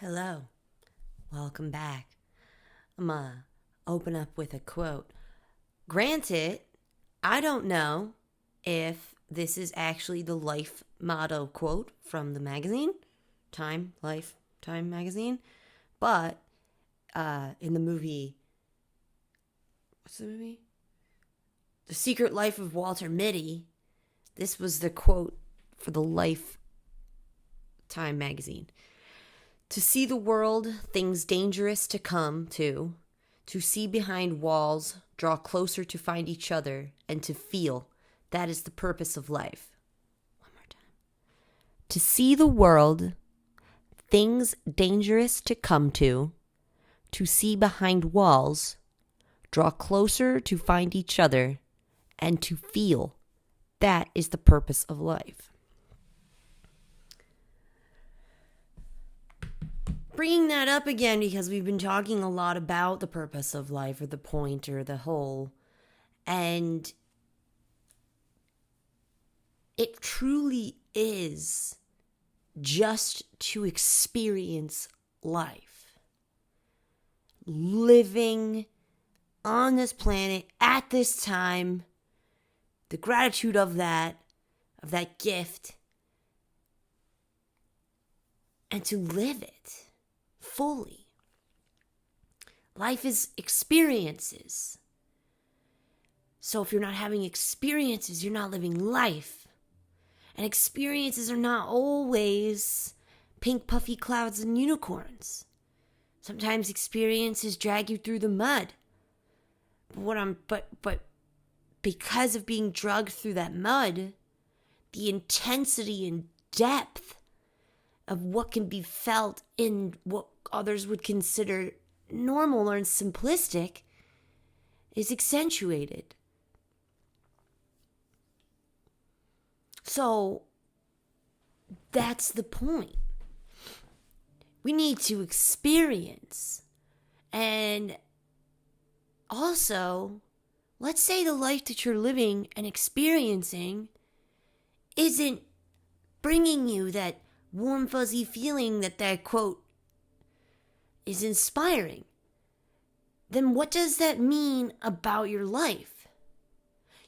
Hello, welcome back. I'm gonna open up with a quote. Granted, I don't know if this is actually the life motto quote from the magazine, Time magazine, but in the movie, what's the movie? The Secret Life of Walter Mitty, this was the quote for the Time magazine. To see the world, things dangerous to come to see behind walls, draw closer to find each other, and to feel. That is the purpose of life. One more time. To see the world, things dangerous to come to see behind walls, draw closer to find each other, and to feel. That is the purpose of life. Bringing that up again because we've been talking a lot about the purpose of life or the point or the whole, and it truly is just to experience life. Living on this planet at this time, the gratitude of that gift, and to live it fully. Life is experiences. So if you're not having experiences, you're not living life. And experiences are not always pink puffy clouds and unicorns. Sometimes experiences drag you through the mud. But because of being dragged through that mud, the intensity and depth of what can be felt in what others would consider normal or simplistic is accentuated. So that's the point. We need to experience. And also, let's say the life that you're living and experiencing isn't bringing you that warm, fuzzy feeling that quote is inspiring. Then what does that mean about your life?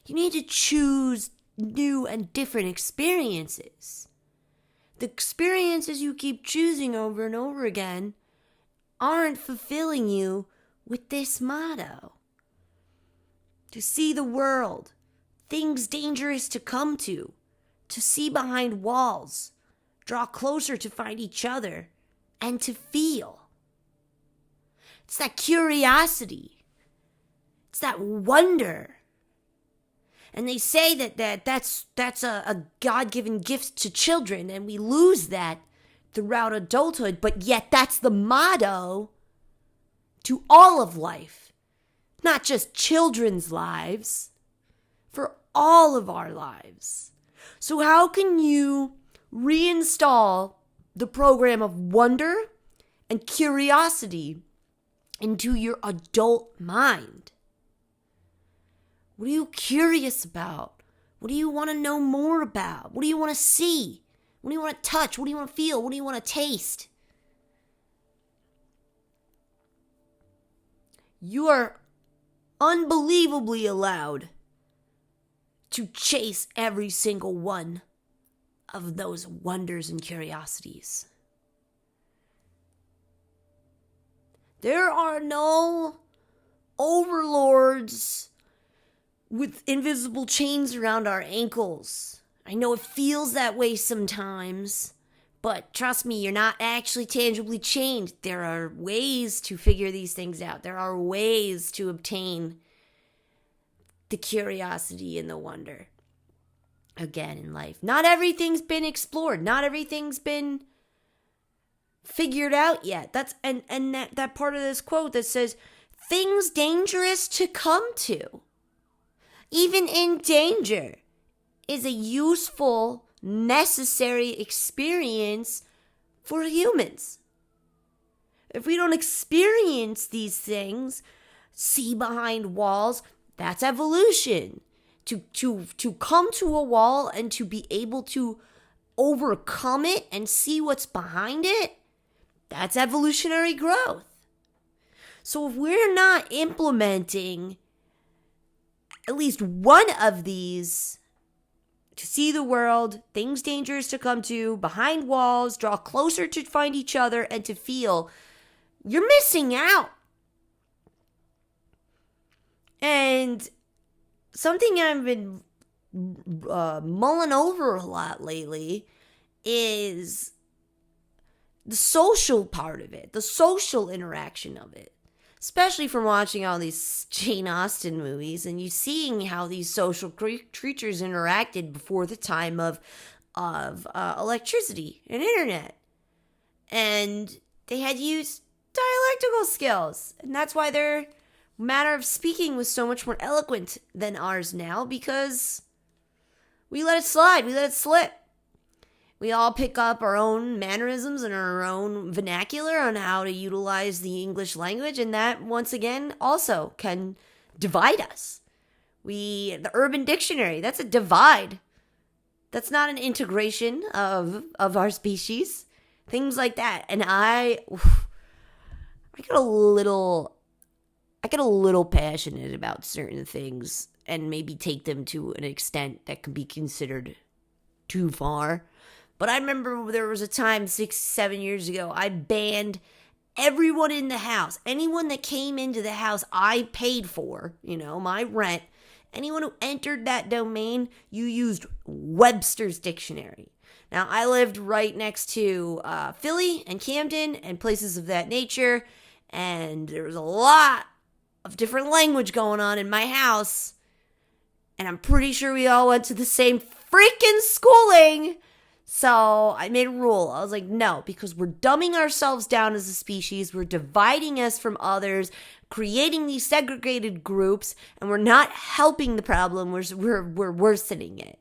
You need to choose new and different experiences. The experiences you keep choosing over and over again aren't fulfilling you with this motto. To see the world, things dangerous to come to see behind walls, draw closer to find each other, and to feel. It's that curiosity. It's that wonder. And they say that's a God-given gift to children, and we lose that throughout adulthood, but yet that's the motto to all of life. Not just children's lives, for all of our lives. So how can you reinstall the program of wonder and curiosity into your adult mind? What are you curious about? What do you want to know more about? What do you want to see? What do you want to touch? What do you want to feel? What do you want to taste? You are unbelievably allowed to chase every single one of those wonders and curiosities. There are no overlords with invisible chains around our ankles. I know it feels that way sometimes, but trust me, you're not actually tangibly chained. There are ways to figure these things out. There are ways to obtain the curiosity and the wonder again in life. Not everything's been explored. Not everything's been figured out yet. That's and that part of this quote that says things dangerous to come to, even in danger, is a useful, necessary experience for humans. If we don't experience these things, see behind walls, that's evolution. To come to a wall and to be able to overcome it and see what's behind it, That's evolutionary growth. So if we're not implementing at least one of these to see the world, things dangerous to come to, behind walls, draw closer to find each other, and to feel, you're missing out. And something I've been mulling over a lot lately is the social part of it, the social interaction of it. Especially from watching all these Jane Austen movies and you seeing how these social creatures interacted before the time of electricity and internet. And they had used dialectical skills. And that's why their manner of speaking was so much more eloquent than ours now, because we let it slide, we let it slip. We all pick up our own mannerisms and our own vernacular on how to utilize the English language, and that, once again, also can divide us. The Urban Dictionary, that's a divide. That's not an integration of our species. Things like that. And I get a little passionate about certain things and maybe take them to an extent that can be considered too far. But I remember there was a time 6-7 years ago, I banned everyone in the house. Anyone that came into the house I paid for, my rent. Anyone who entered that domain, you used Webster's Dictionary. Now, I lived right next to Philly and Camden and places of that nature. And there was a lot of different language going on in my house. And I'm pretty sure we all went to the same freaking schooling. So I made a rule. I was like, no, because we're dumbing ourselves down as a species. We're dividing us from others, creating these segregated groups, and we're not helping the problem. We're worsening it.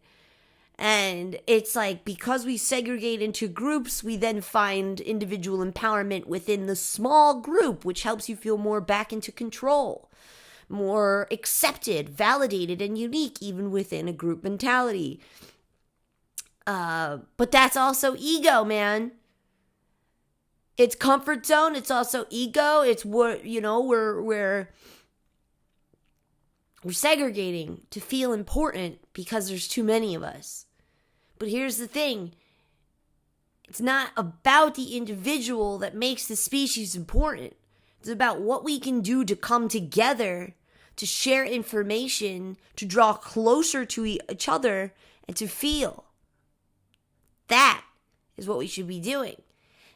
And it's like, because we segregate into groups, we then find individual empowerment within the small group, which helps you feel more back into control, more accepted, validated, and unique, even within a group mentality. But that's also ego, man. It's comfort zone. It's also ego. It's what, we're segregating to feel important because there's too many of us. But here's the thing. It's not about the individual that makes the species important. It's about what we can do to come together, to share information, to draw closer to each other, and to feel. That is what we should be doing.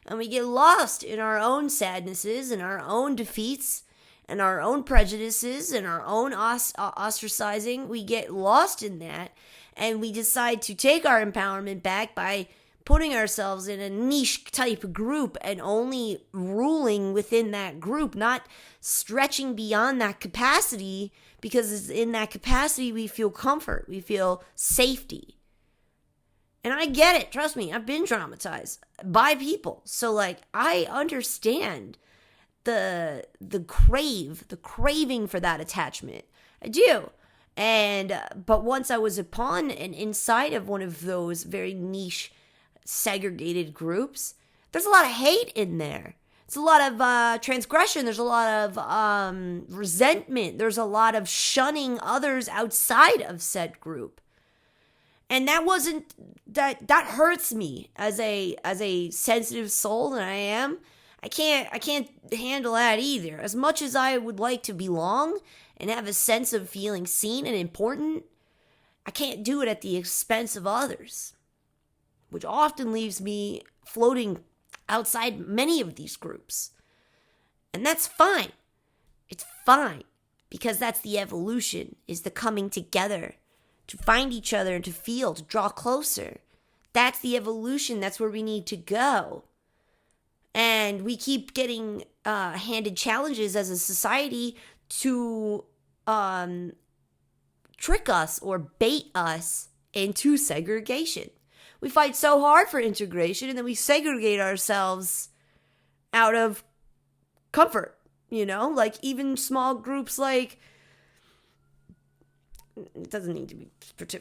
And we get lost in our own sadnesses and our own defeats and our own prejudices and our own ostracizing. We get lost in that, and we decide to take our empowerment back by putting ourselves in a niche type group and only ruling within that group, not stretching beyond that capacity, because in that capacity we feel comfort, we feel safety. And I get it. Trust me, I've been traumatized by people. So, I understand the craving for that attachment. I do. But once I was upon and inside of one of those very niche, segregated groups, there's a lot of hate in there. It's a lot of transgression. There's a lot of resentment. There's a lot of shunning others outside of said group. And that hurts me as a sensitive soul that I am. I can't handle that either. As much as I would like to belong and have a sense of feeling seen and important, I can't do it at the expense of others, which often leaves me floating outside many of these groups. And that's fine. It's fine, because that's the evolution, is the coming together to find each other and to feel, to draw closer. That's the evolution. That's where we need to go. And we keep getting handed challenges as a society to trick us or bait us into segregation. We fight so hard for integration, and then we segregate ourselves out of comfort, even small groups like it doesn't need to be,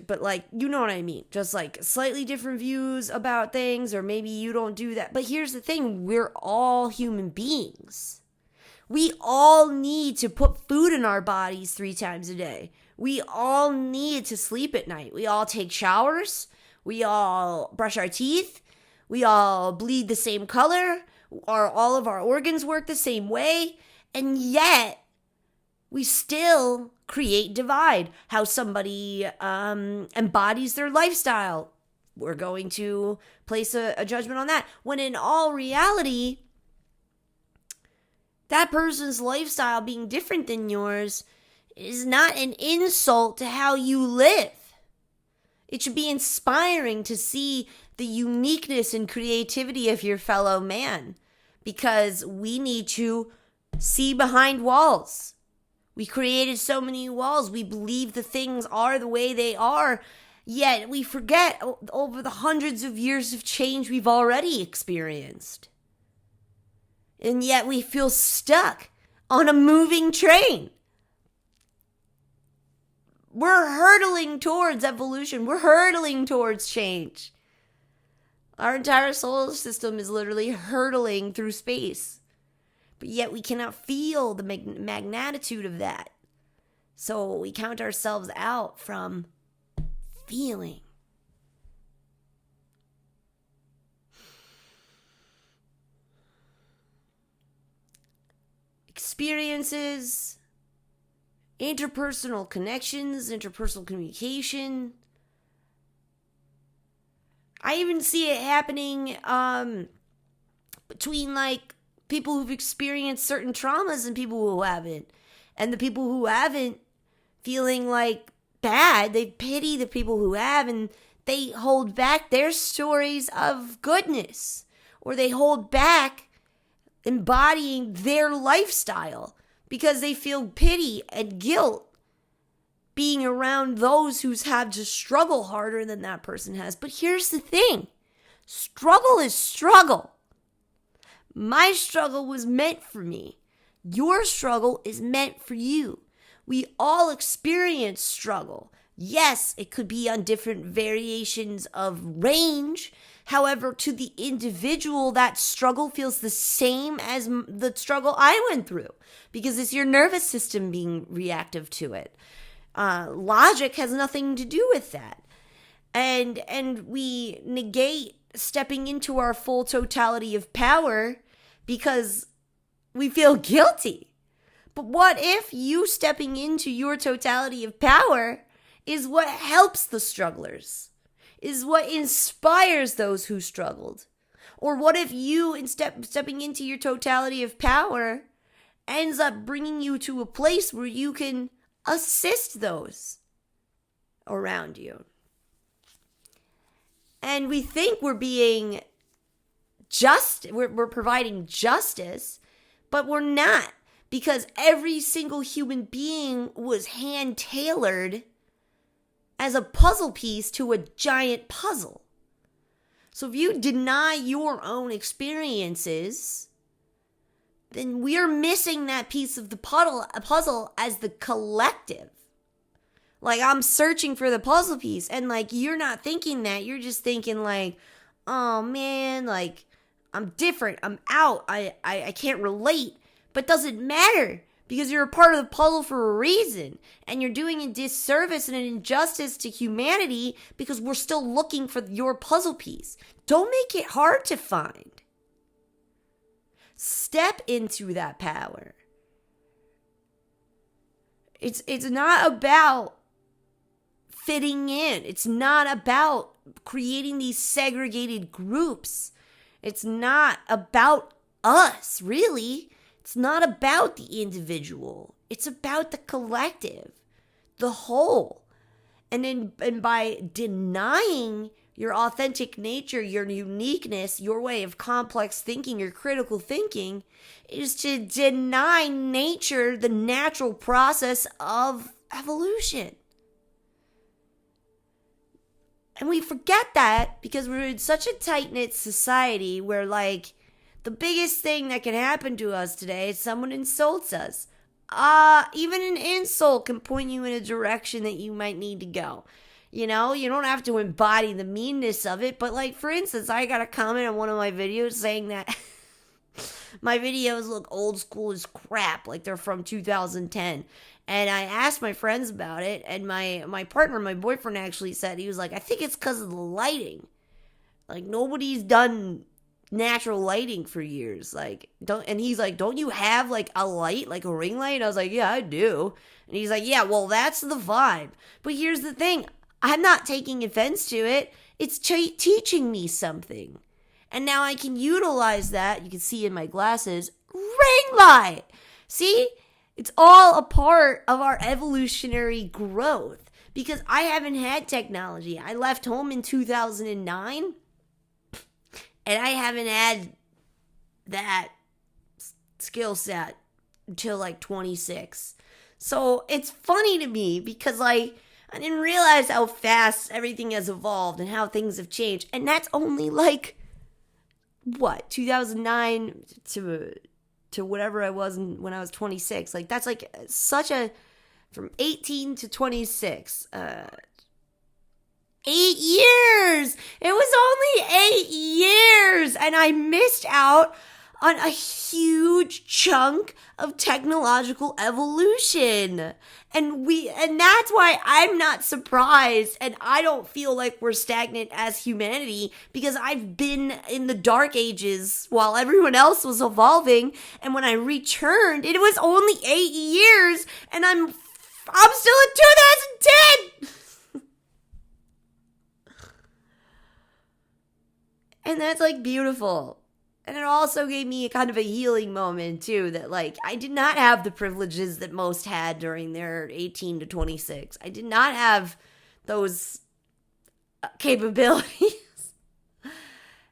but like, you know what I mean? Just like slightly different views about things, or maybe you don't do that. But here's the thing, we're all human beings. We all need to put food in our bodies 3 times a day. We all need to sleep at night. We all take showers. We all brush our teeth. We all bleed the same color. All of our organs work the same way. And yet, we still create divide. How somebody embodies their lifestyle. We're going to place a judgment on that. When in all reality, that person's lifestyle being different than yours is not an insult to how you live. It should be inspiring to see the uniqueness and creativity of your fellow man, because we need to see behind walls. We created so many walls. We believe the things are the way they are, yet we forget over the hundreds of years of change we've already experienced. And yet we feel stuck on a moving train. We're hurtling towards evolution. We're hurtling towards change. Our entire solar system is literally hurtling through space. But yet we cannot feel the magnitude of that. So we count ourselves out from feeling. Experiences, interpersonal connections, interpersonal communication. I even see it happening between like people who've experienced certain traumas and people who haven't. And the people who haven't feeling like bad, they pity the people who have, and they hold back their stories of goodness, or they hold back embodying their lifestyle because they feel pity and guilt being around those who's had to struggle harder than that person has. But here's the thing. Struggle is struggle. My struggle was meant for me. Your struggle is meant for you. We all experience struggle. Yes, it could be on different variations of range. However, to the individual, that struggle feels the same as the struggle I went through, because it's your nervous system being reactive to it. Logic has nothing to do with that. And we negate stepping into our full totality of power because we feel guilty. But what if you stepping into your totality of power is what helps the strugglers, is what inspires those who struggled? Or what if you, stepping into your totality of power, ends up bringing you to a place where you can assist those around you? And we think we're being we're providing justice, but we're not, because every single human being was hand-tailored as a puzzle piece to a giant puzzle. So if you deny your own experiences, then we're missing that piece of the puzzle as the collective. Like, I'm searching for the puzzle piece, and like, you're not thinking that. You're just thinking like, oh man, like, I'm different, I'm out, I can't relate. But doesn't matter, because you're a part of the puzzle for a reason, and you're doing a disservice and an injustice to humanity because we're still looking for your puzzle piece. Don't make it hard to find. Step into that power. It's not about fitting in. It's not about creating these segregated groups. It's not about us, really. It's not about the individual. It's about the collective, the whole. And by denying your authentic nature, your uniqueness, your way of complex thinking, your critical thinking, is to deny nature, the natural process of evolution. And we forget that because we're in such a tight-knit society where, like, the biggest thing that can happen to us today is someone insults us. Even an insult can point you in a direction that you might need to go. You know, you don't have to embody the meanness of it, but like, for instance, I got a comment on one of my videos saying that my videos look old school as crap, like they're from 2010. And I asked my friends about it, and my partner, my boyfriend, actually said, he was like, I think it's because of the lighting. Like, nobody's done natural lighting for years. Like, and he's like, don't you have like a light, like a ring light? I was like, yeah, I do. And he's like, yeah, well, that's the vibe. But here's the thing, I'm not taking offense to it. It's teaching me something. And now I can utilize that. You can see in my glasses, ring light. See? It's all a part of our evolutionary growth. Because I haven't had technology. I left home in 2009. And I haven't had that skill set until like 26. So it's funny to me because I didn't realize how fast everything has evolved and how things have changed. And that's only like, 2009 to whatever I was when I was 26. Like, that's like such a, from 18 to 26. 8 years! It was only 8 years! And I missed out on a huge chunk of technological evolution. And that's why I'm not surprised, and I don't feel like we're stagnant as humanity, because I've been in the dark ages while everyone else was evolving, and when I returned, it was only 8 years, and I'm still in 2010! And that's like beautiful. And it also gave me a kind of a healing moment too, that like I did not have the privileges that most had during their 18 to 26. I did not have those capabilities.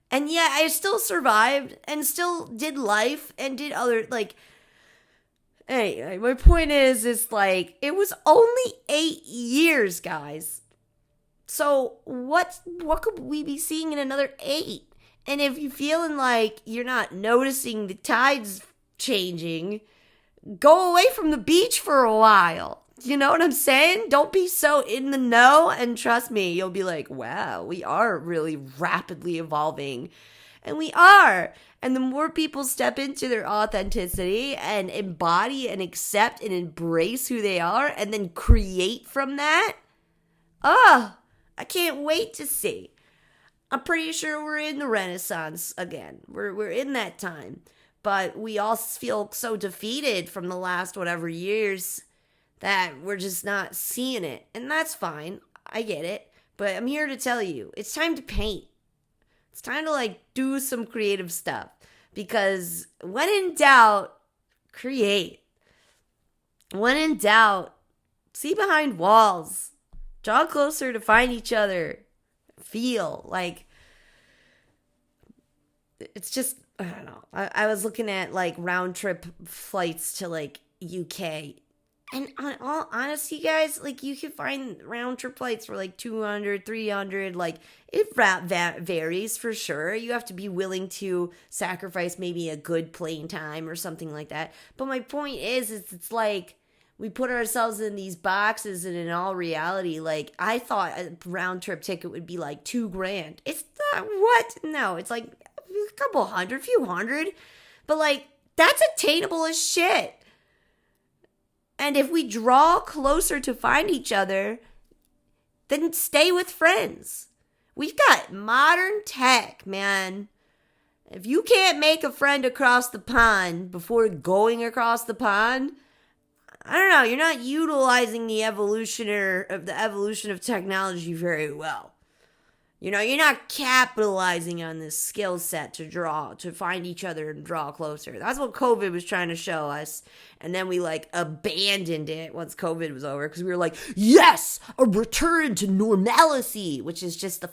And yet I still survived and still did life and did other, like, anyway, my point is like, it was only 8 years, guys. So what could we be seeing in another 8? And if you're feeling like you're not noticing the tides changing, go away from the beach for a while. You know what I'm saying? Don't be so in the know, and trust me, you'll be like, wow, we are really rapidly evolving. And we are. And the more people step into their authenticity and embody and accept and embrace who they are and then create from that, I can't wait to see. I'm pretty sure we're in the Renaissance again. We're in that time. But we all feel so defeated from the last whatever years that we're just not seeing it. And that's fine. I get it. But I'm here to tell you, it's time to paint. It's time to like do some creative stuff. Because when in doubt, create. When in doubt, see behind walls. Draw closer to find each other. Feel like it's just, I don't know. I was looking at like round trip flights to like UK, and on all honesty, guys, like you can find round trip flights for like 200, 300. Like it varies for sure. You have to be willing to sacrifice maybe a good plane time or something like that. But my point is it's like, we put ourselves in these boxes, and in all reality, like, I thought a round trip ticket would be like $2,000. It's not, what? No, it's like a couple hundred, few hundred. But like, that's attainable as shit. And if we draw closer to find each other, then stay with friends. We've got modern tech, man. If you can't make a friend across the pond before going across the pond, I don't know, you're not utilizing the evolution of technology very well. You know, you're not capitalizing on this skill set to find each other and draw closer. That's what COVID was trying to show us. And then we like abandoned it once COVID was over, because we were like, yes, a return to normalcy, which is just the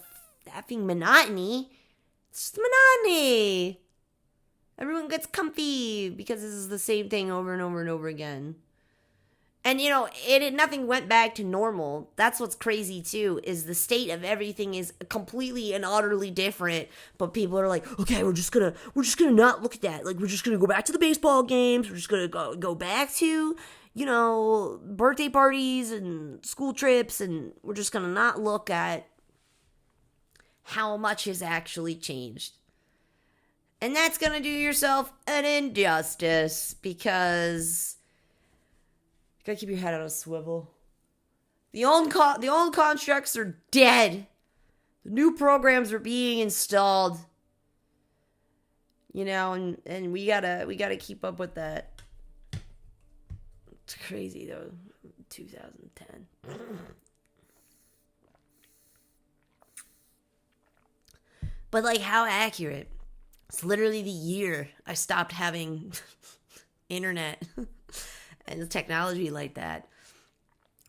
effing monotony. It's just monotony. Everyone gets comfy because this is the same thing over and over and over again. And, nothing went back to normal. That's what's crazy, too, is the state of everything is completely and utterly different. But people are like, okay, we're just gonna not look at that. Like, we're just gonna go back to the baseball games. We're just gonna go back to, birthday parties and school trips. And we're just gonna not look at how much has actually changed. And that's gonna do yourself an injustice, because you gotta keep your head on a swivel. The old constructs are dead. The new programs are being installed. And we gotta keep up with that. It's crazy though. 2010. But like, how accurate? It's literally the year I stopped having internet and technology like that.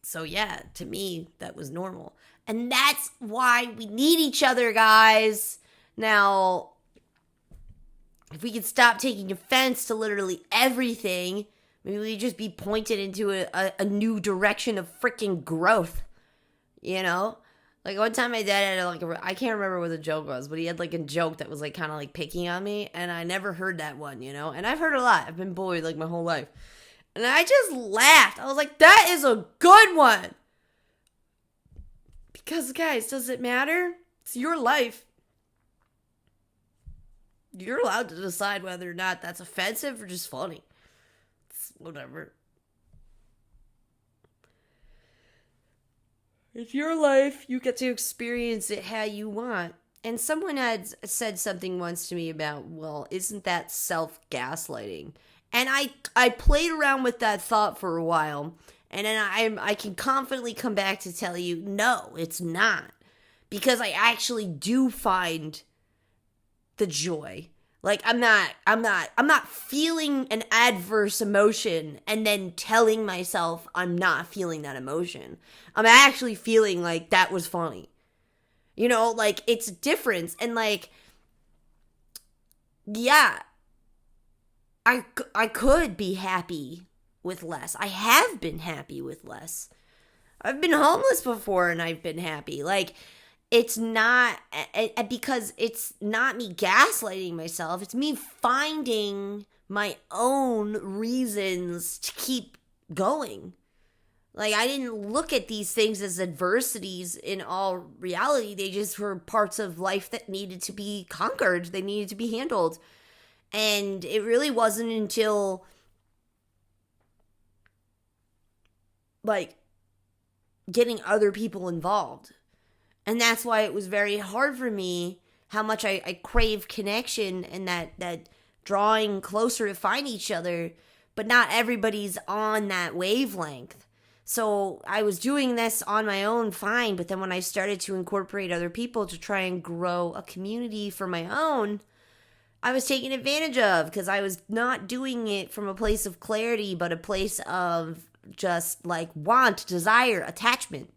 So yeah, to me, that was normal. And that's why we need each other, guys. Now, if we could stop taking offense to literally everything, maybe we'd just be pointed into a new direction of freaking growth. Like, one time my dad had, I can't remember what the joke was, but he had, a joke that was, kind of, picking on me, and I never heard that one, And I've heard a lot. I've been bullied, my whole life. And I just laughed. I was like, that is a good one. Because, guys, does it matter? It's your life. You're allowed to decide whether or not that's offensive or just funny. It's whatever. It's your life. You get to experience it how you want. And someone had said something once to me about, well, isn't that self-gaslighting? And I played around with that thought for a while. And then I can confidently come back to tell you, no, it's not. Because I actually do find the joy. I'm not feeling an adverse emotion and then telling myself I'm not feeling that emotion. I'm actually feeling like that was funny. It's a difference. And yeah, I could be happy with less. I have been happy with less. I've been homeless before and I've been happy. It's not, because it's not me gaslighting myself. It's me finding my own reasons to keep going. I didn't look at these things as adversities in all reality. They just were parts of life that needed to be conquered. They needed to be handled. And it really wasn't until, getting other people involved. And that's why it was very hard for me, how much I crave connection and that drawing closer to find each other, but not everybody's on that wavelength. So I was doing this on my own, fine, but then when I started to incorporate other people to try and grow a community for my own, I was taken advantage of, because I was not doing it from a place of clarity, but a place of just want, desire, attachment.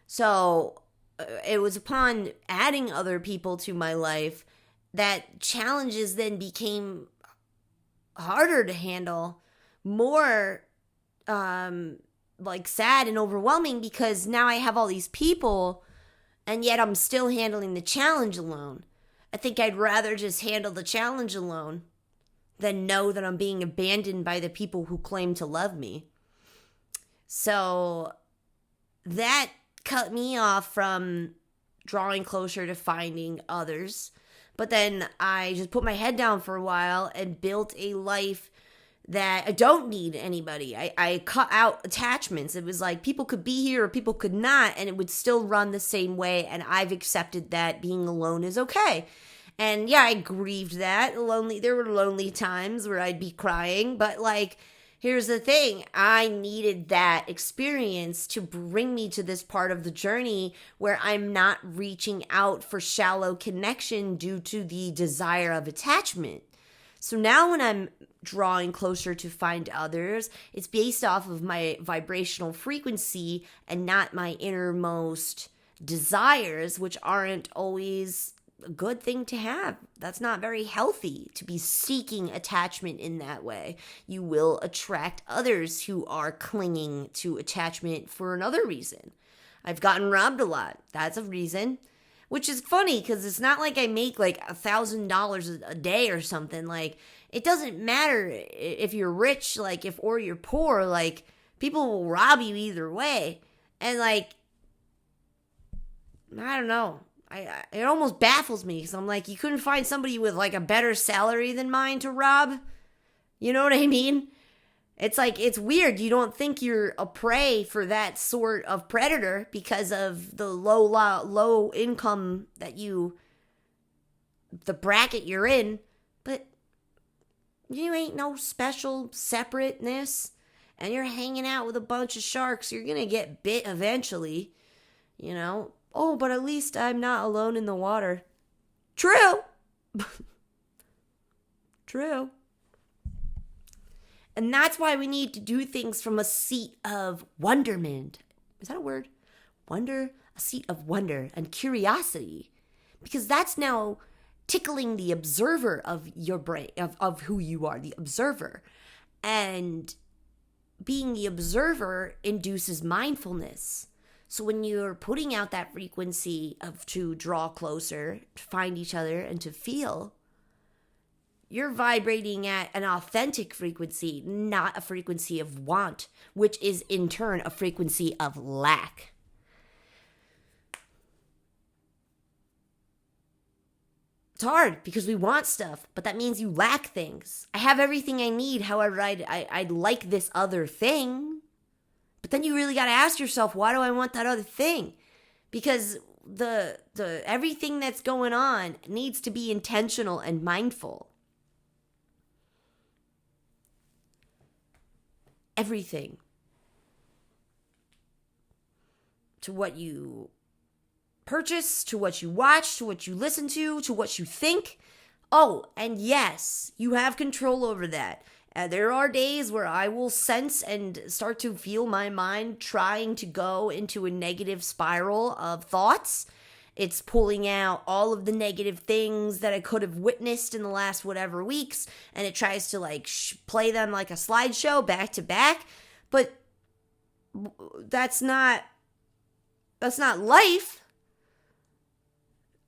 So it was upon adding other people to my life that challenges then became harder to handle, more sad and overwhelming, because now I have all these people and yet I'm still handling the challenge alone. I think I'd rather just handle the challenge alone than know that I'm being abandoned by the people who claim to love me. So that cut me off from drawing closer to finding others. But then I just put my head down for a while and built a life that I don't need anybody. I cut out attachments. It was people could be here or people could not, and it would still run the same way. And I've accepted that being alone is okay. And yeah, I grieved that. There were lonely times where I'd be crying, but here's the thing. I needed that experience to bring me to this part of the journey where I'm not reaching out for shallow connection due to the desire of attachment. So now when I'm drawing closer to find others, it's based off of my vibrational frequency and not my innermost desires, which aren't always a good thing to have. That's not very healthy to be seeking attachment in that way. You will attract others who are clinging to attachment for another reason. I've gotten robbed a lot. That's a reason. Which is funny because it's not like I make like $1,000 a day or something. Like, it doesn't matter if you're rich, like, or you're poor. Like, people will rob you either way. And like, I don't know. It almost baffles me because I'm like, you couldn't find somebody with like a better salary than mine to rob? You know what I mean? It's like, it's weird. You don't think you're a prey for that sort of predator because of the low income the bracket you're in. But you ain't no special separateness. And you're hanging out with a bunch of sharks. You're going to get bit eventually, you know? Oh, but at least I'm not alone in the water. True. True. And that's why we need to do things from a seat of wonderment. Is that a word? Wonder? A seat of wonder and curiosity. Because that's now tickling the observer of your brain, of who you are, the observer. And being the observer induces mindfulness. So when you're putting out that frequency to draw closer, to find each other, and to feel, you're vibrating at an authentic frequency, not a frequency of want, which is in turn a frequency of lack. It's hard because we want stuff, but that means you lack things. I have everything I need, however, I'd like this other thing. But then you really got to ask yourself, why do I want that other thing? Because the everything that's going on needs to be intentional and mindful. Everything. To what you purchase, to what you watch, to what you listen to what you think. Oh, and yes, you have control over that. There are days where I will sense and start to feel my mind trying to go into a negative spiral of thoughts. It's pulling out all of the negative things that I could have witnessed in the last whatever weeks, and it tries to like play them like a slideshow back to back. But that's not life.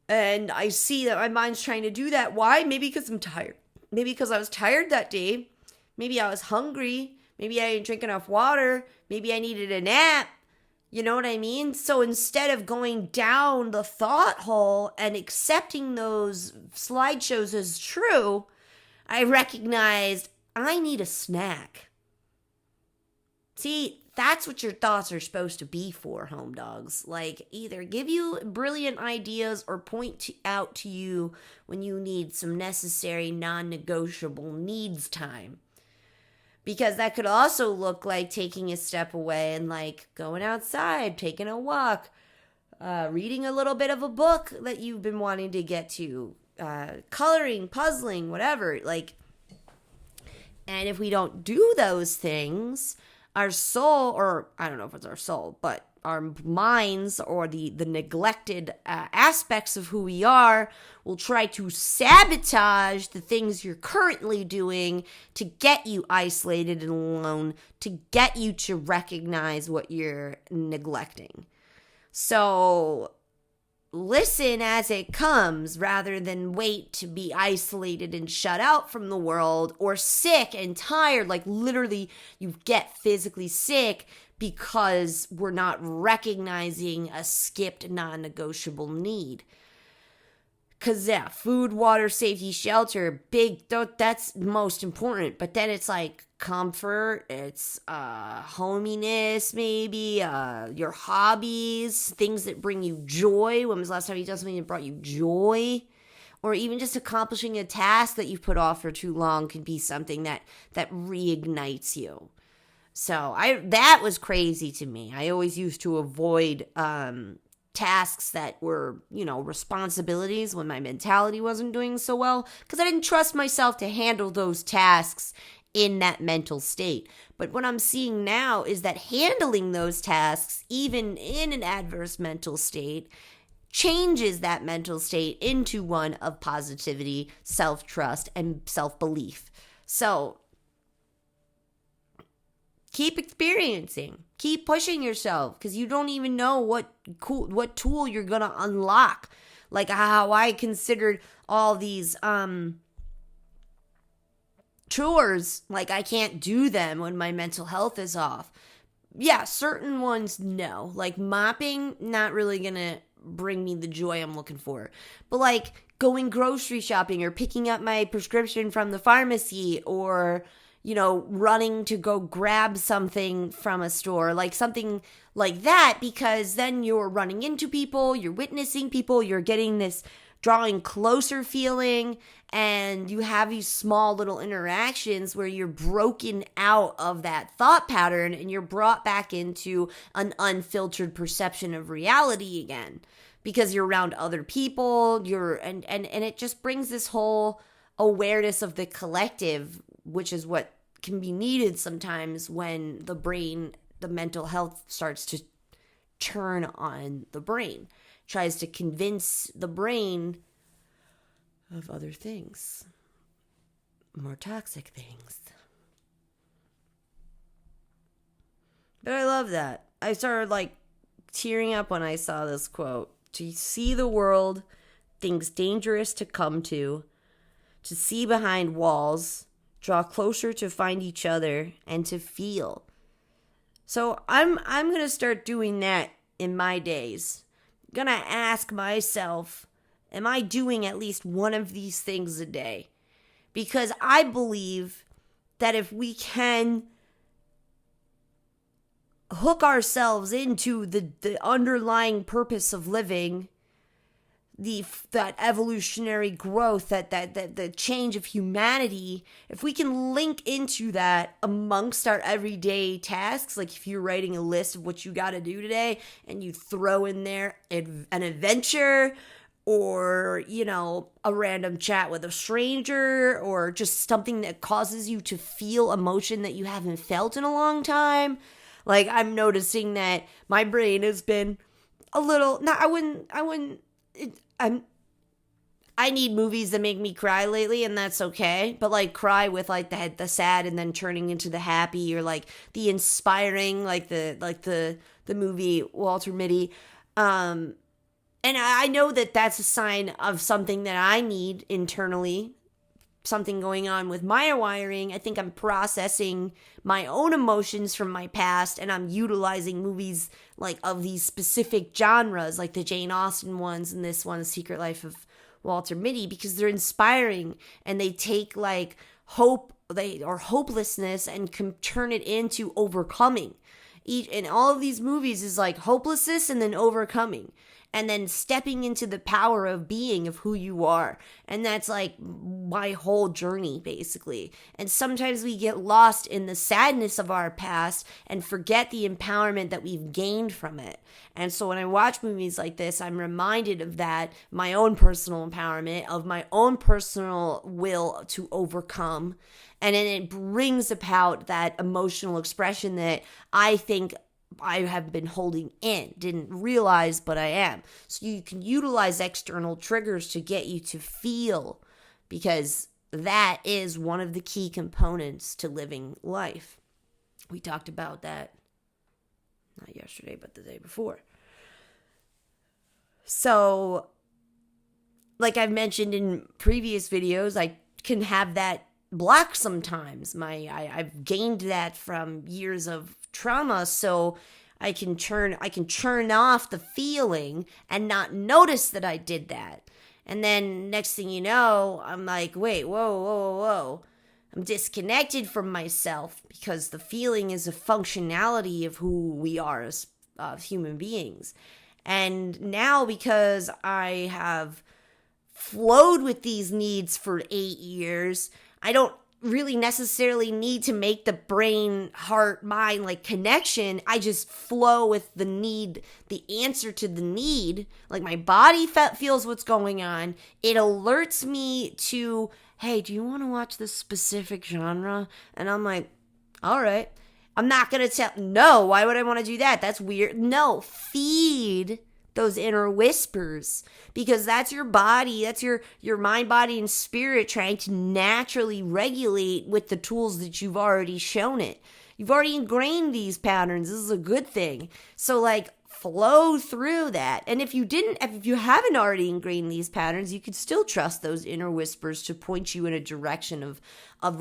And I see that my mind's trying to do that. Why? Maybe because I'm tired. Maybe because I was tired that day. Maybe I was hungry. Maybe I didn't drink enough water. Maybe I needed a nap. You know what I mean? So instead of going down the thought hole and accepting those slideshows as true, I recognized I need a snack. See, that's what your thoughts are supposed to be for, home dogs. Like, either give you brilliant ideas or point out to you when you need some necessary non-negotiable needs time. Because that could also look like taking a step away and like going outside, taking a walk, reading a little bit of a book that you've been wanting to get to, coloring, puzzling, whatever. Like, and if we don't do those things, our soul, or I don't know if it's our soul, but our minds or the neglected aspects of who we are will try to sabotage the things you're currently doing to get you isolated and alone, to get you to recognize what you're neglecting. So listen as it comes rather than wait to be isolated and shut out from the world or sick and tired. Like literally you get physically sick because we're not recognizing a skipped non-negotiable need. Because yeah, food, water, safety, shelter, that's most important. But then it's like comfort, it's hominess maybe, your hobbies, things that bring you joy. When was the last time you did something that brought you joy? Or even just accomplishing a task that you've put off for too long could be something that reignites you. So that was crazy to me. I always used to avoid tasks that were, responsibilities when my mentality wasn't doing so well because I didn't trust myself to handle those tasks in that mental state. But what I'm seeing now is that handling those tasks, even in an adverse mental state, changes that mental state into one of positivity, self-trust, and self-belief. So keep experiencing, keep pushing yourself, because you don't even know what tool you're gonna unlock. Like how I considered all these chores, like I can't do them when my mental health is off. Yeah, certain ones, no. Like mopping, not really gonna bring me the joy I'm looking for. But like going grocery shopping or picking up my prescription from the pharmacy, or running to go grab something from a store, like something like that, because then you're running into people, you're witnessing people, you're getting this drawing closer feeling, and you have these small little interactions where you're broken out of that thought pattern and you're brought back into an unfiltered perception of reality again, because you're around other people, and it just brings this whole awareness of the collective, which is what can be needed sometimes when the mental health starts to turn on the brain, tries to convince the brain of other things, more toxic things. But I love that. I started like tearing up when I saw this quote. To see the world, things dangerous to come to see behind walls, draw closer to find each other, and to feel. So I'm going to start doing that in my days. I'm going to ask myself, am I doing at least one of these things a day? Because I believe that if we can hook ourselves into the underlying purpose of living, that evolutionary growth, that the change of humanity, if we can link into that amongst our everyday tasks, like if you're writing a list of what you got to do today and you throw in there an adventure, or a random chat with a stranger, or just something that causes you to feel emotion that you haven't felt in a long time. Like I'm noticing that my brain has been a little, I need movies that make me cry lately, and that's okay. But like cry with like the sad and then turning into the happy, or like the inspiring, like the movie Walter Mitty. And I know that that's a sign of something that I need internally, something going on with my wiring. I think I'm processing my own emotions from my past, and I'm utilizing movies like of these specific genres, like the Jane Austen ones and this one, The Secret Life of Walter Mitty, because they're inspiring and they take like hope or hopelessness and can turn it into overcoming. And all of these movies is like hopelessness and then overcoming, and then stepping into the power of being, of who you are. And that's like my whole journey, basically. And sometimes we get lost in the sadness of our past and forget the empowerment that we've gained from it. And so when I watch movies like this, I'm reminded of that, my own personal empowerment, of my own personal will to overcome. And then it brings about that emotional expression that I think I have been holding in, didn't realize, but I am. So you can utilize external triggers to get you to feel, because that is one of the key components to living life. We talked about that not yesterday, but the day before. So, like I've mentioned in previous videos, I can have that block sometimes. I've gained that from years of trauma, so I can turn off the feeling and not notice that I did that. And then next thing you know, I'm like, wait, whoa. I'm disconnected from myself, because the feeling is a functionality of who we are as human beings. And now, because I have flowed with these needs for 8 years, I don't really necessarily need to make the brain, heart, mind like connection. I just flow with the need, the answer to the need. Like my body feels what's going on. It alerts me to, hey, do you want to watch this specific genre? And I'm like, all right. I'm not going to tell, no, why would I want to do that? That's weird. No, feed those inner whispers, because that's your body, that's your mind, body, and spirit trying to naturally regulate with the tools that you've already shown it. You've already ingrained these patterns. This is a good thing. So like flow through that. And if you haven't already ingrained these patterns, you could still trust those inner whispers to point you in a direction of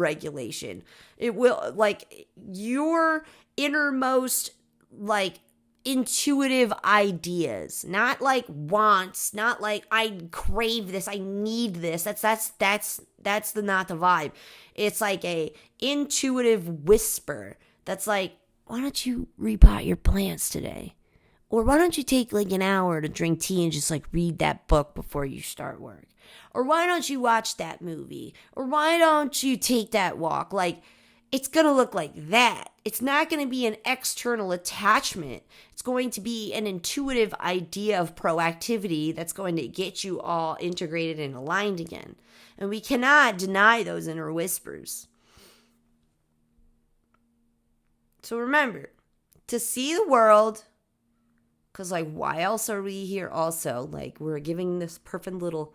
regulation. It will, like, your innermost, like, intuitive ideas, not like wants, not like I crave this, I need this. That's not the vibe. It's like a intuitive whisper that's like, why don't you repot your plants today? Or why don't you take like an hour to drink tea and just like read that book before you start work? Or why don't you watch that movie? Or why don't you take that walk? Like, it's going to look like that. It's not going to be an external attachment. It's going to be an intuitive idea of proactivity that's going to get you all integrated and aligned again. And we cannot deny those inner whispers. So remember, to see the world, because like, why else are we here also? Like, we're giving this perfect little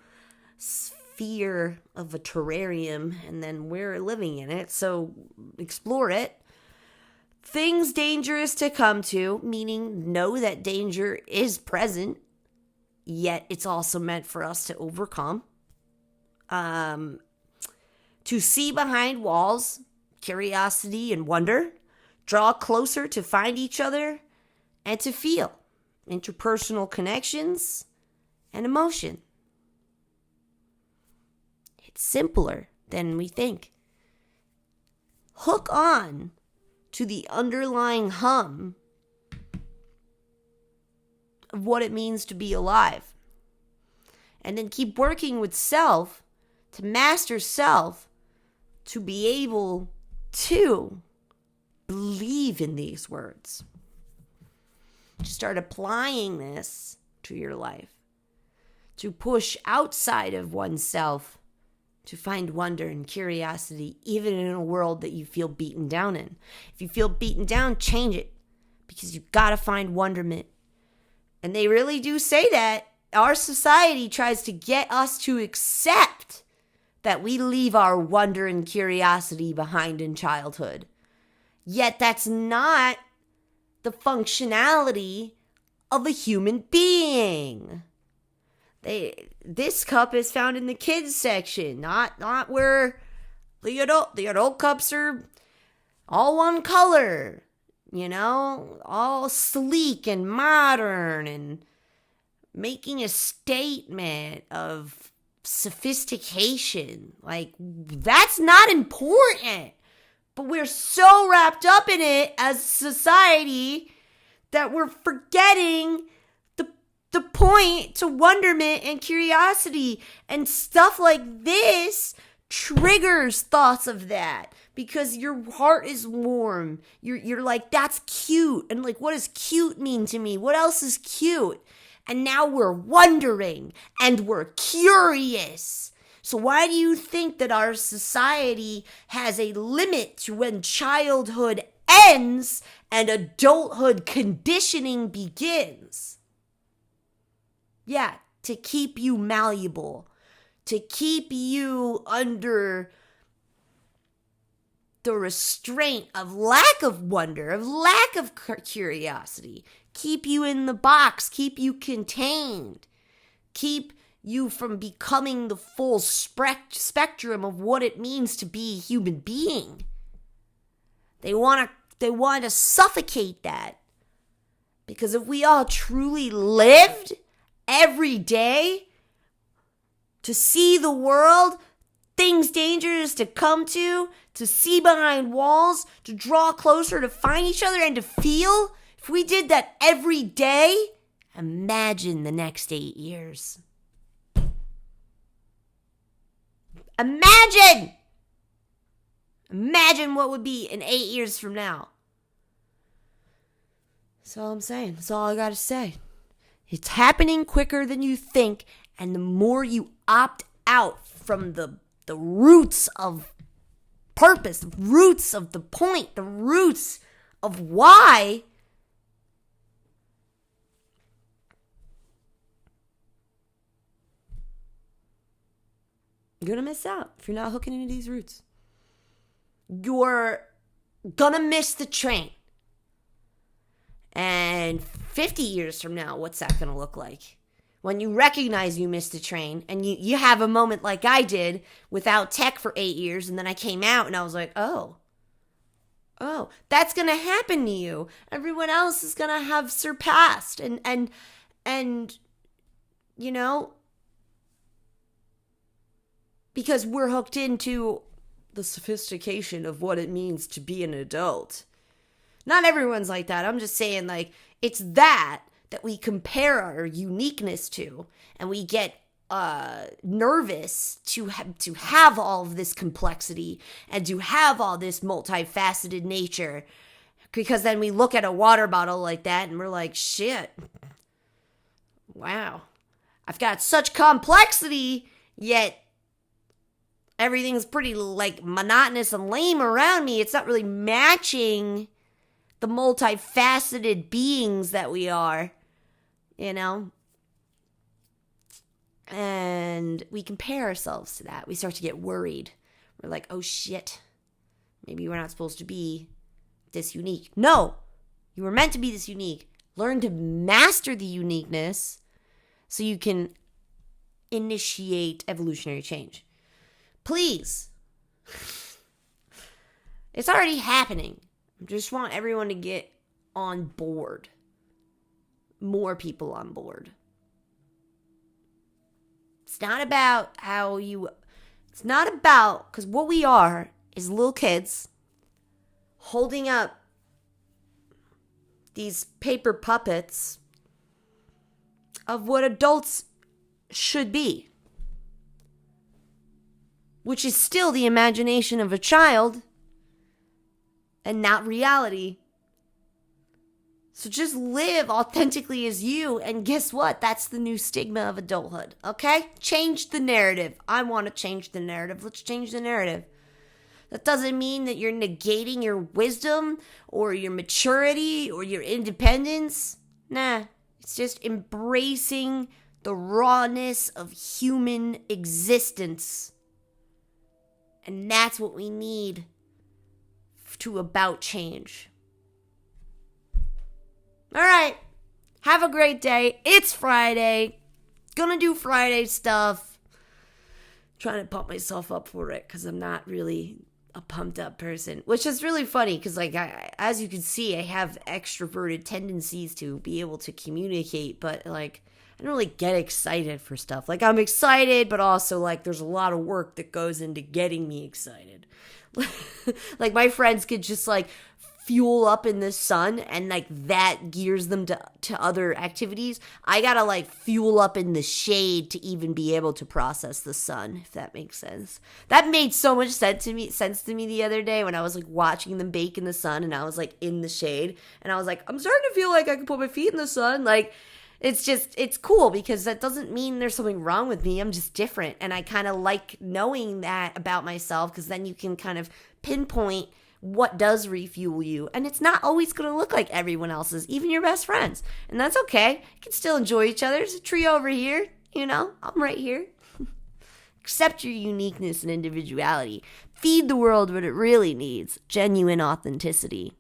sphere of a terrarium, and then we're living in it, so explore it. Things dangerous to come to, meaning know that danger is present, yet it's also meant for us to overcome. To see behind walls, curiosity and wonder, draw closer to find each other, and to feel interpersonal connections and emotion. It's simpler than we think. Hook on to the underlying hum of what it means to be alive. And then keep working with self to master self, to be able to believe in these words. To start applying this to your life. To push outside of oneself to find wonder and curiosity, even in a world that you feel beaten down in. If you feel beaten down, change it, because you've got to find wonderment. And they really do say that. Our society tries to get us to accept that we leave our wonder and curiosity behind in childhood. Yet that's not the functionality of a human being. This cup is found in the kids section, not where the adult cups are all one color, all sleek and modern and making a statement of sophistication. Like, that's not important. But we're so wrapped up in it as a society that we're forgetting the point to wonderment and curiosity. And stuff like this triggers thoughts of that, because your heart is warm. You're like, that's cute. And like, what does cute mean to me? What else is cute? And now we're wondering and we're curious. So why do you think that our society has a limit to when childhood ends and adulthood conditioning begins? Yeah, to keep you malleable, to keep you under the restraint of lack of wonder, of lack of curiosity, keep you in the box, keep you contained, keep you from becoming the full spectrum of what it means to be a human being. They want to suffocate that. Because if we all truly lived every day to see the world, things dangerous to come to see behind walls, to draw closer, to find each other, and to feel, if we did that every day, imagine the next 8 years. Imagine what would be in 8 years from now. That's all I'm saying. That's all I got to say. It's happening quicker than you think, and the more you opt out from the roots of purpose, the roots of the point, the roots of why, You're going to miss out if you're not hooking into these roots. You're going to miss the train. And 50 years from now, what's that going to look like? When you recognize you missed the train and you have a moment like I did without tech for 8 years, and then I came out and I was like, oh, that's going to happen to you. Everyone else is going to have surpassed. And you know, because we're hooked into the sophistication of what it means to be an adult. Not everyone's like that. I'm just saying, like, it's that we compare our uniqueness to, and we get nervous to have all of this complexity and to have all this multifaceted nature, because then we look at a water bottle like that and we're like, shit, wow, I've got such complexity, yet everything's pretty like monotonous and lame around me. It's not really matching the multifaceted beings that we are, you know? And we compare ourselves to that. We start to get worried. We're like, oh shit, maybe we're not supposed to be this unique. No, you were meant to be this unique. Learn to master the uniqueness so you can initiate evolutionary change. Please. It's already happening. I just want everyone to get on board. More people on board. It's not about because what we are is little kids holding up these paper puppets of what adults should be, which is still the imagination of a child and not reality. So just live authentically as you, and guess what? That's the new stigma of adulthood, okay? Change the narrative. I want to change the narrative. Let's change the narrative. That doesn't mean that you're negating your wisdom or your maturity or your independence. Nah, it's just embracing the rawness of human existence. And that's what we need to about change. All right. Have a great day. It's Friday. Gonna do Friday stuff. Trying to pump myself up for it because I'm not really a pumped up person, which is really funny because, like, as you can see, I have extroverted tendencies to be able to communicate, but like, I don't really get excited for stuff. Like, I'm excited, but also like there's a lot of work that goes into getting me excited. Like, my friends could just like fuel up in the sun and like that gears them to other activities. I gotta like fuel up in the shade to even be able to process the sun, if that makes sense. That made so much sense to me the other day when I was like watching them bake in the sun and I was like in the shade and I was like, I'm starting to feel like I can put my feet in the sun. Like, it's cool because that doesn't mean there's something wrong with me. I'm just different. And I kind of like knowing that about myself because then you can kind of pinpoint what does refuel you. And it's not always going to look like everyone else's, even your best friends. And that's okay. You can still enjoy each other. There's a tree over here. You know, I'm right here. Accept your uniqueness and individuality. Feed the world what it really needs. Genuine authenticity.